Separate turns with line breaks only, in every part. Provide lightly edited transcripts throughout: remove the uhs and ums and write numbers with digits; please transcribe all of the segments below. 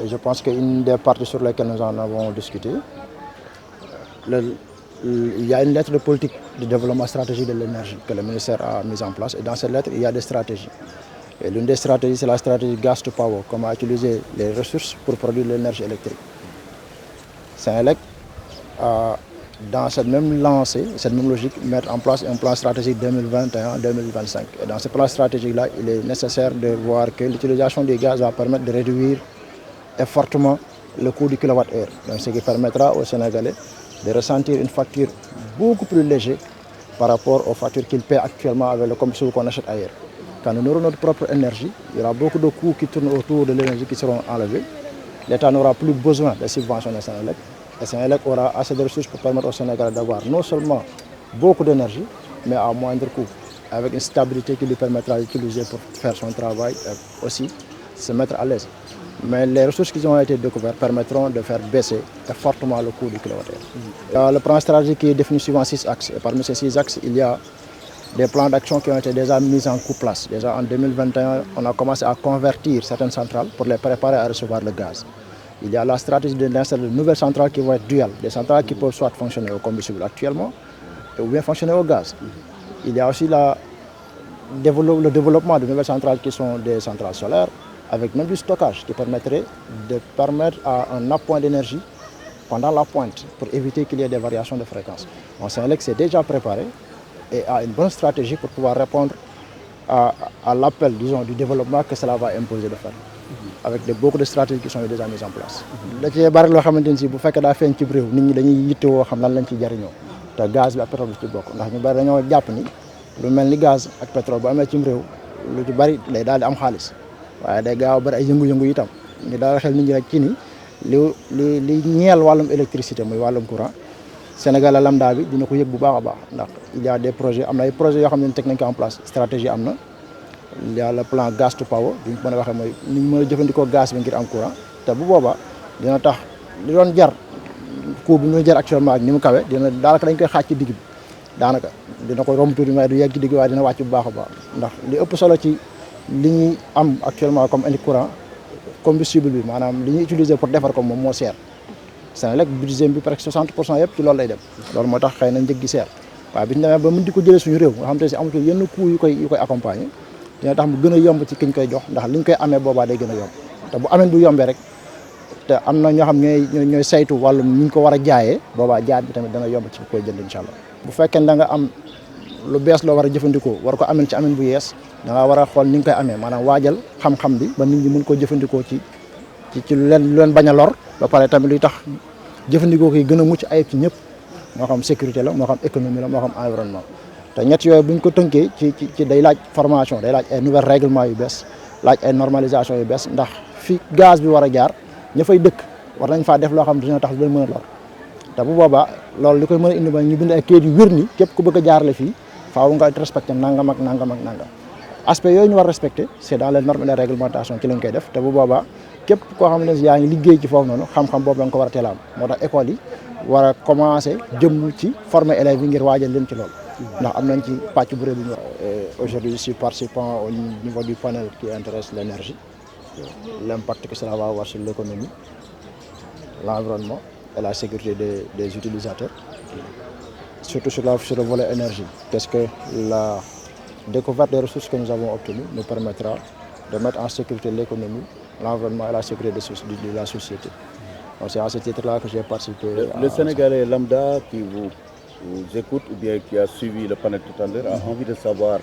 Et je pense qu'une des parties sur lesquelles nous en avons discuté, il y a une lettre de politique de développement stratégique de l'énergie que le ministère a mise en place. Et dans cette lettre, il y a des stratégies. Et l'une des stratégies, c'est la stratégie gas to power, comment utiliser les ressources pour produire l'énergie électrique. Senelec a, dans cette même lancée, cette même logique, mettre en place un plan stratégique 2021-2025. Et dans ce plan stratégique-là, il est nécessaire de voir que l'utilisation du gaz va permettre de réduire fortement le coût du kilowattheure. Donc, ce qui permettra aux Sénégalais de ressentir une facture beaucoup plus légère par rapport aux factures qu'ils paient actuellement avec le combustible qu'on achète ailleurs. Quand nous aurons notre propre énergie, il y aura beaucoup de coûts qui tournent autour de l'énergie qui seront enlevés. L'État n'aura plus besoin de subventionner Senelec. Et Senelec aura assez de ressources pour permettre aux Sénégalais d'avoir non seulement beaucoup d'énergie, mais à moindre coût, avec une stabilité qui lui permettra d'utiliser pour faire son travail et aussi se mettre à l'aise. Mais les ressources qui ont été découvertes permettront de faire baisser fortement le coût du kilowattheure. Le plan stratégique qui est défini suivant 6 axes. Et parmi ces 6 axes, il y a des plans d'action qui ont été déjà mis en place. Déjà en 2021, on a commencé à convertir certaines centrales pour les préparer à recevoir le gaz. Il y a la stratégie d'installer de nouvelles centrales qui vont être duales, des centrales qui peuvent soit fonctionner au combustible actuellement ou bien fonctionner au gaz. Il y a aussi le développement de nouvelles centrales qui sont des centrales solaires, avec même du stockage qui permettrait de permettre à un appoint d'énergie pendant la pointe pour éviter qu'il y ait des variations de fréquence. Senelec s'est déjà préparé et a une bonne stratégie pour pouvoir répondre à l'appel, disons, du développement que cela va imposer de faire, avec beaucoup de stratégies qui sont déjà mises en place. Da cee bari loo xamante ni si bu fekkee daa feeñ ci réew nit ñi dañuy yittewoo xam lan lañ ci jariñoo te gaz bi ak pétrole bi ci bokk ndax ñu bari dañoo jàpp ni lu mel ni gaz ak pétrole bu amee ci réew lu ci bari day daal di am xaalis waaye day gaaw a bari ay yëngu-yëngu itam ñu daal xel nit ñi rek ci ni li ñeel wàllum électricité muy wàllum courant Sénégal lambda bi dina ko yëg bu baax a baax ndax il y a des projets am na ay projets yoo xam ne teg nañ ko en place stratégie am na il y a le plan gas to power bi ñu mën a waxee mooy ni ñu mën a jëfandikoo gaz bi ngir am courant te bu boobaa dina tax li doon jar coût bi ñu jar actuellement ak ni mu kawe dina daanaka dañ koy xaaj ci digg bi daanaka dina ko romb tuuti mais du yegg ci digg waaye dina wàcc bu baax a baax ndax li ëpp solo ci li ñuy am actuellement comme indi courant combustible bi maanaam li ñuy utiliser pour defar ko moom moo seer Senelec budget bi presque 60% yëpp ci loolu lay dem loolu moo tax xëy na njëg gi seer waaye bi ñu demee ba mën di ko jëlee suñu réew nga xam te si amatul yenn coût yu koy accompagner dina tax mu gën a yomb ci kiñ koy jox ndax liñ koy amee boobaa day gën a yomb te bu amee bu yombee rek te am na ñoo xam ñooy saytu wàllum ni ñu ko war a jaayee boobaa jaay bi tamit dana yomb ci koy jënd incha allah. bu fekkee da nga am lu bees loo war a jëfandikoo war ko amee ci amin bu yees da nga war a xool ni nga koy amee maanaam waajal xam-xam bi ba nit ñi mën ko jëfandikoo ci lu leen bañ a lor ba pare tamit luy tax jëfandikoo koy gën a mucc ayib ci ñëpp moo xam sécurité la moo xam économie la moo xam environnement te ñett yooyu bu ñu ko tënkee ci day laaj formation day laaj ay nouvelles règlements yu bees laaj ay normalisation yu bees ndax fi gaz bi war a jaar ña fay dëkk war nañ faa def loo xam ne dina tax du leen mën a lor te bu boobaa loolu li koy mën a indi ba ñu bind ay kayit yu wér ni képp ku bëgg a jaarale fii faaw nga respecté nangam ak nangam ak nangam aspect yooyu ñu war respecté c'est dans les normes et les réglementations ci lañ koy def te bu boobaa képp koo xam ne yaa ngi liggéey ci foofu noonu xam-xam boobu la nga ko war a teel a am moo tax école yi war a commencé jëm ci former élèves yi ngir waajal leen ci loolu ndax am nañ ci pàcc bu rëy bu ñu wax. Aujourd'hui je suis participant au niveau du panel qui intéresse l'énergie, l'impact que cela va avoir sur l'économie, l'environnement et la sécurité des utilisateurs, surtout sur le volet énergie. Qu'est-ce que la découverte des ressources que nous avons obtenues nous permettra de mettre en sécurité l'économie, l'environnement et la sécurité de la société. Donc c'est à ce titre-là que j'ai participé.
Le Sénégalais lambda qui vous écoute ou bien qui a suivi le panel tout à l'heure a envie de savoir,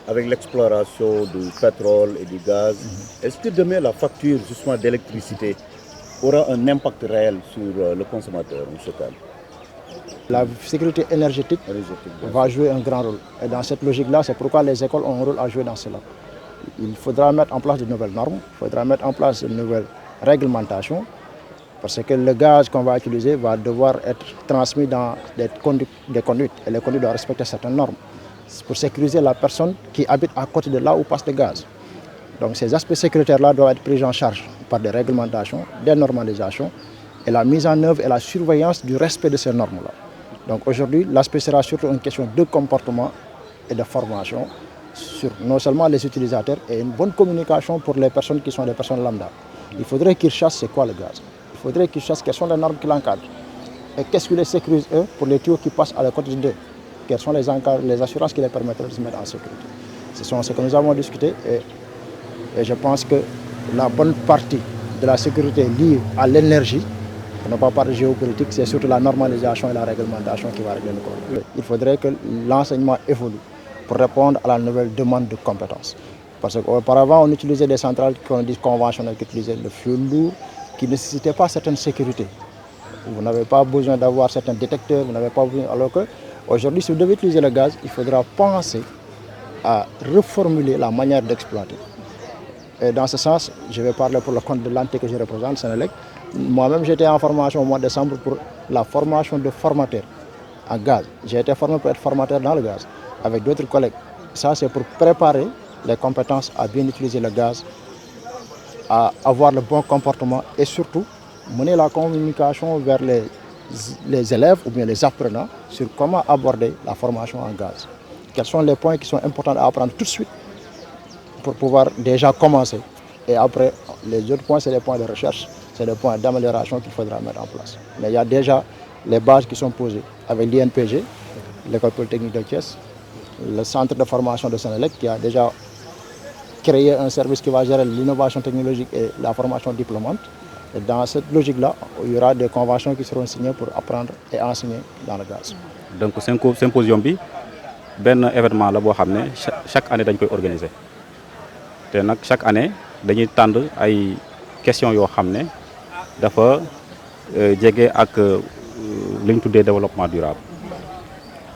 avec l'exploration du pétrole et du gaz, est-ce que demain la facture justement d'électricité aura un impact réel sur le consommateur, M. Kane?
La sécurité énergétique va jouer un grand rôle. Et dans cette logique-là, c'est pourquoi les écoles ont un rôle à jouer dans cela. Il faudra mettre en place de nouvelles normes, il faudra mettre en place de nouvelles réglementations, parce que le gaz qu'on va utiliser va devoir être transmis dans des conduites, et les conduites doivent respecter certaines normes pour sécuriser la personne qui habite à côté de là où passe le gaz. Donc ces aspects sécuritaires-là doivent être pris en charge par des réglementations, des normalisations, et la mise en œuvre et la surveillance du respect de ces normes-là. Donc aujourd'hui, l'aspect sera surtout une question de comportement et de formation sur non seulement les utilisateurs et une bonne communication pour les personnes qui sont des personnes lambda. Il faudrait qu'ils sachent c'est quoi le gaz. Il faudrait qu'ils sachent quelles sont les normes qui l'encadrent. Et qu'est-ce qui les sécurise eux pour les tuyaux qui passent à la côté d'eux. Quelles sont les assurances qui les permettraient de se mettre en sécurité. Ce sont ce que nous avons discuté et je pense que la bonne partie de la sécurité liée à l'énergie, pour ne pas parler de géopolitique, c'est surtout la normalisation et la réglementation qui va régler le problème. Il faudrait que l'enseignement évolue pour répondre à la nouvelle demande de compétences. Parce qu'auparavant, on utilisait des centrales qu'on dit conventionnelles, qui utilisaient le fioul lourd, qui ne nécessitaient pas certaines sécurités. Vous n'avez pas besoin d'avoir certains détecteurs, vous n'avez pas besoin. Alors qu'aujourd'hui, si vous devez utiliser le gaz, il faudra penser à reformuler la manière d'exploiter. Et dans ce sens, je vais parler pour le compte de l'entité que je représente, Senelec. Moi-même, j'étais en formation au mois de décembre pour la formation de formateurs en gaz. J'ai été formé pour être formateur dans le gaz avec d'autres collègues. Ça, c'est pour préparer les compétences à bien utiliser le gaz, à avoir le bon comportement et surtout mener la communication vers les élèves ou bien les apprenants sur comment aborder la formation en gaz. Quels sont les points qui sont importants à apprendre tout de suite pour pouvoir déjà commencer. Et après, les autres points, c'est les points de recherche, c'est les points d'amélioration qu'il faudra mettre en place. Mais il y a déjà les bases qui sont posées avec l'INPG, l'École Polytechnique de Thiès, le centre de formation de Senelec qui a déjà créé un service qui va gérer l'innovation technologique et la formation diplômante. Et dans cette logique-là, il y aura des conventions qui seront signées pour apprendre et enseigner dans le gaz.
Donc, symposium bi ben événement la boo xam ne chaque année dañ koy organiser te nag chaque année dañuy tànd ay questions yoo xam ne dafa jege ak li ñu tuddee développement durable.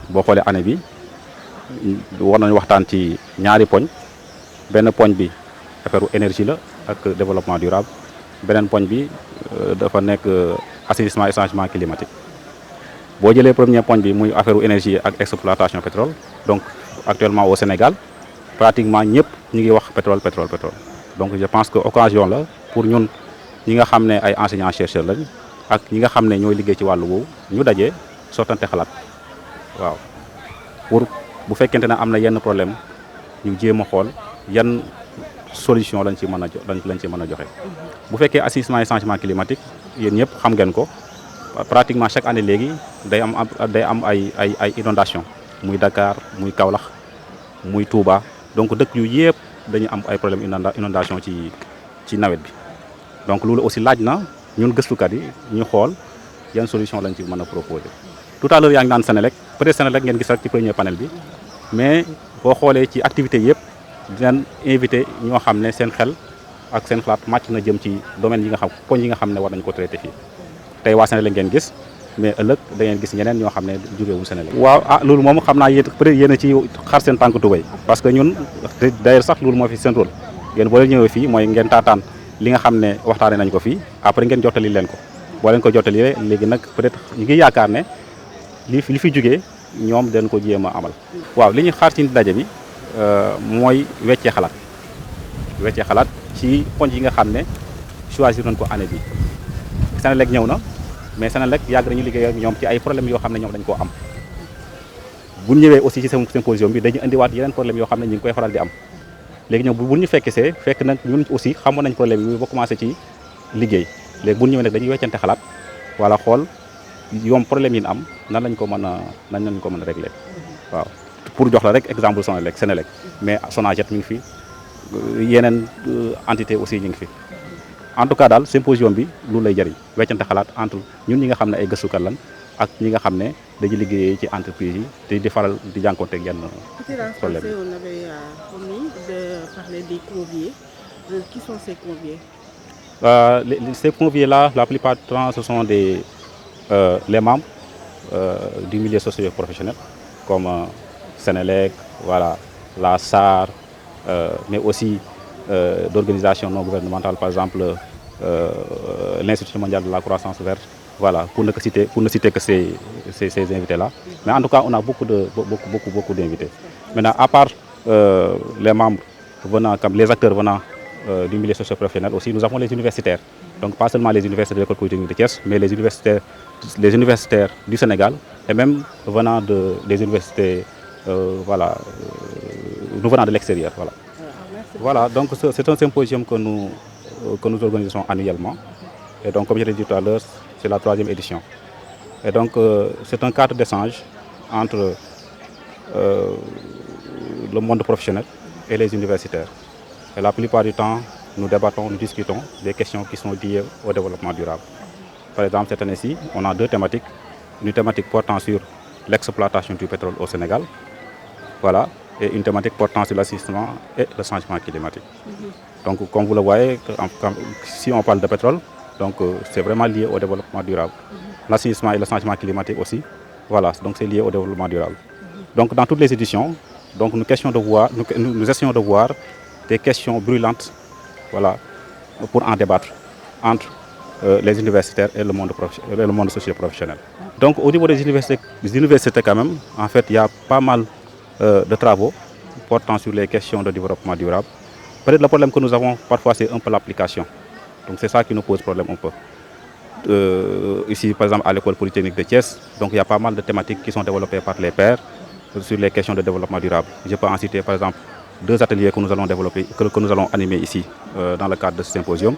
boo xoolee année bi war nañu waxtaan ci ñaari poñ benn poñ bi affaire énergie la ak développement durable beneen poñ bi dafa nekk assainissement et changement climatique. boo jëlee premier point bi muy affaire énergie ak exploitation pétrole donc actuellement au Sénégal pratiquement ñëpp ñu ngi wax pétrole. Donc je pense que occasion la pour ñun ñi nga xam ne ay enseignants chercheurs lañ ak ñi nga xam ne ñooy liggéey ci wàllu woowu ñu dajee sottante xalaat waaw pour bu fekkente ne am na yenn problème ñu jéem a xool yan solution lañ ci mën a joxe. bu fekkee assainissement et changement climatique yéen ñëpp xam ngeen ko. Pratiquement chaque année léegi day am ay inondation muy Dakar muy Kaolack muy Touba donc dëkk yu yëpp dañu am ay problème inondation ci nawet bi donc loolu aussi laaj na ñun gëstukat yi ñu xool yan solution lañ ci mën a proposer. Tout à l'heure yaa ngi naan Senelec peut-être Senelec ngeen gis rek ci premier panel bi mais boo xoolee ci activité yëpp dinañ invité ñoo xam ne seen xel ak seen xalaat màcc na jëm ci domaine yi nga xam poñ yi nga xam ne war nañu ko traité fii. tey waa Senelec ngeen gis mais ëllëg da ngeen gis ñeneen ñoo xam ne jógewul Senelec. waaw loolu moom xam naa yéen peut-être yéen a ci xar seen tànk tubéy parce que ñun d'ailleurs sax loolu moo fi seen rôle yéen boo leen ñëwee fii mooy ngeen taataan li nga xam ne waxtaanee nañ ko fii après ngeen jottali leen ko boo leen ko jottali léegi nag peut-être ñu ngi yaakaar ne li fi jógee ñoom dañ ko jéem a amal. waaw li ñuy xaar ci daje bi mooy weccee xalaat ci poñ yi nga xam ne choisir nañ ko année bi Senelec ñëw na. mais Senelec yàgg nañu liggéey ak ñoom ci ay problèmes yoo xam ne ñoom dañ koo am bu ñëwee aussi ci symposium bi dañu indiwaat yeneen problèmes yoo xam ne ñu ngi koy faral di am léegi ñoom bu ñu fekkee fekk nag ñun aussi xamoon nañ problème yi ba commencé ci liggéey léegi bu ñu ñëwee nag dañuy weccante xalaat wala xool yoom problème yi ñu am nan lañ ko mën a régler waaw pour jox la rek exemple Senelec mais Sonaged mi ngi fi yeneen entité aussi ñu ngi fi. En tout cas daal symposium bi loolu lay jëriñ weccante xalaat entre ñun ñi nga xam ne ay gëstukat lan ak ñi nga xam ne dañuy liggéeyee ci entreprise yi te di faral di jànkuwanteeg yenn problème yi.
On avait promis de parler des conviés. Qui sont ces conviés?
Ces conviés-là, la plupart du temps, ce sont les membres du milieu socio-professionnel comme Senelec, voilà, la SAR, mais aussi d'organisations non gouvernementales, par exemple l'Institut mondial de la croissance verte, voilà, pour ne citer que ces invités-là. Mais en tout cas, on a beaucoup d'invités. Maintenant, à part les membres venant, comme les acteurs venant du milieu socio-professionnel aussi, nous avons les universitaires. Donc pas seulement les universitaires de l'École Polytechnique de Thiès, mais les universitaires du Sénégal et même venant des universités nous venant de l'extérieur. Voilà. Voilà, donc c'est un symposium que nous que nous organisons annuellement. Et donc, comme je l'ai dit tout à l'heure, c'est la 3e édition. Et donc, c'est un cadre d'échange entre le monde professionnel et les universitaires. Et la plupart du temps, nous débattons, nous discutons des questions qui sont liées au développement durable. Par exemple, cette année-ci, on a 2 thématiques. Une thématique portant sur l'exploitation du pétrole au Sénégal, voilà, et une thématique portant sur l'assainissement et le changement climatique. Donc, comme vous le voyez, si on parle de pétrole, donc c'est vraiment lié au développement durable. L'assainissement et le changement climatique aussi, voilà, donc c'est lié au développement durable. Donc, dans toutes les éditions, donc nous essayons de voir des questions brûlantes, voilà, pour en débattre entre les universitaires et le monde socio-professionnel. Donc au niveau des universités quand même, en fait, il y a pas mal de travaux portant sur les questions de développement durable. Peut-être le problème que nous avons parfois, c'est un peu l'application. Donc c'est ça qui nous pose problème un peu. Ici, par exemple, à l'école polytechnique de Thiès, donc il y a pas mal de thématiques qui sont développées par les pairs sur les questions de développement durable. Je peux en citer par exemple 2 ateliers que nous allons développer, que nous allons animer ici dans le cadre de ce symposium.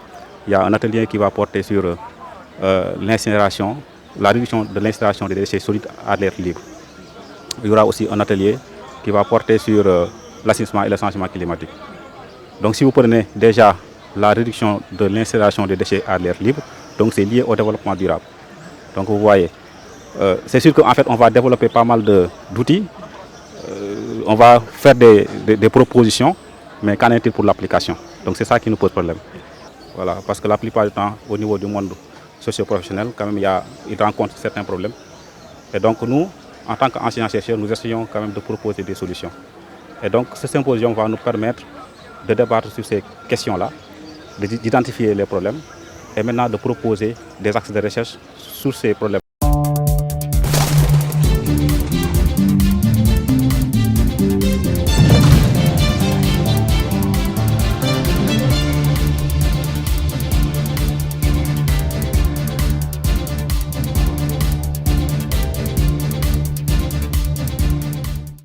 Il y a un atelier qui va porter sur l'incinération, la réduction de l'incinération des déchets solides à l'air libre. Il y aura aussi un atelier qui va porter sur l'assainissement et le changement climatique. Donc si vous prenez déjà la réduction de l'incinération des déchets à l'air libre, donc c'est lié au développement durable. Donc vous voyez, c'est sûr qu'en fait on va développer pas mal d'outils, on va faire des propositions, mais qu'en est-il pour l'application? Donc c'est ça qui nous pose problème. Voilà, parce que la plupart du temps, au niveau du monde socio-professionnel, quand même, il rencontre certains problèmes. Et donc nous, en tant qu'enseignants-chercheurs, nous essayons quand même de proposer des solutions. Et donc ce symposium va nous permettre de débattre sur ces questions-là, d'identifier les problèmes et maintenant de proposer des axes de recherche sur ces problèmes.